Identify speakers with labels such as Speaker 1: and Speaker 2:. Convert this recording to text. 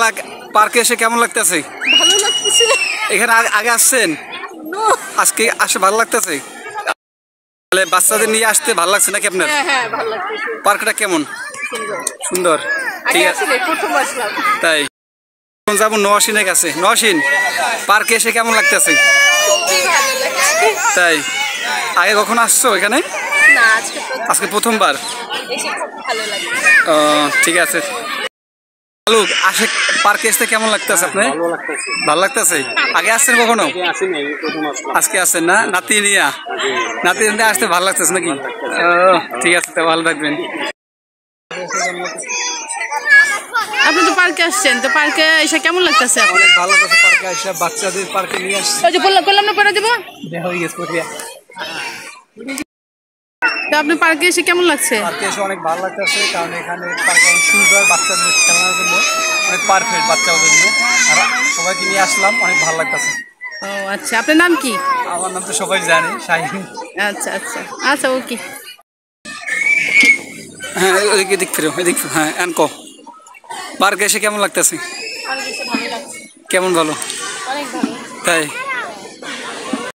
Speaker 1: পালা পার্কে এসে কেমন লাগতেছে?
Speaker 2: ভালো লাগতেছে।
Speaker 1: এখানে আগে আসছেন? আজকে আসে ভালো লাগতেছে? তাহলে বাচ্চাদের নিয়ে আসতে ভালো লাগছে নাকি আপনার?
Speaker 2: হ্যাঁ হ্যাঁ ভালো লাগতেছে।
Speaker 1: পার্কটা কেমন?
Speaker 2: সুন্দর।
Speaker 1: সুন্দর।
Speaker 2: আগে
Speaker 1: ঠিক আছে,
Speaker 2: আসলে প্রথম আসলাম।
Speaker 1: তাই এখন যাবো নওয়াসিনের কাছে। নওয়াসিন, পার্কে এসে কেমন লাগতেছে?
Speaker 2: খুবই ভালো লাগছে।
Speaker 1: তাই আগে কখন আসছো এখানে?
Speaker 2: না
Speaker 1: আজকে প্রথমবার।
Speaker 2: এসে খুব ভালো লাগছে।
Speaker 1: ও ঠিক আছে। হ্যালো, আসে পার্কে আসতে কেমন লাগতেছে আপনার? ভালো লাগতেছে। আগে আসছেন কখনো? আজকে আসছেন না? নাতি নিয়া নাতি নিয়ে আসতে ভালো লাগতেছে নাকি? ও ঠিক আছে, তো ভালো থাকবেন।
Speaker 2: আপনি তো পার্কে আসছেন, তো পার্কে এসে কেমন লাগতেছে আপনার?
Speaker 1: অনেক ভালো লাগছে পার্কে এসে, বাচ্চাদের পার্কে নিয়ে আসছি।
Speaker 2: ওই যে বললাম না পরে দেবো।
Speaker 1: হয়ে গেছে প্রক্রিয়া।
Speaker 2: তো আপনি পার্কে এসে কেমন লাগছে?
Speaker 1: পার্কে এসে অনেক ভালো লাগতেছে, কারণ এখানে পার্কে অনেক সুন্দর, বাচ্চাদের খেলানোর জন্য অনেক পারফেক্ট বাচ্চাদের জন্য। আর সবাইকে নিয়ে আসলাম, অনেক ভালো লাগতেছে।
Speaker 2: ও আচ্ছা, আপনার নাম কি?
Speaker 1: আমার নাম তো সবাই জানে, শাহিন।
Speaker 2: আচ্ছা আচ্ছা আচ্ছা, ওকে।
Speaker 1: হ্যাঁ ওইদিকে দিক ফিরো, এদিক হ্যাঁ এনকো। পার্কে এসে কেমন লাগতেছে?
Speaker 2: অনেক বেশি ভালো লাগছে।
Speaker 1: কেমন ভালো?
Speaker 2: অনেক ভালো।
Speaker 1: তাই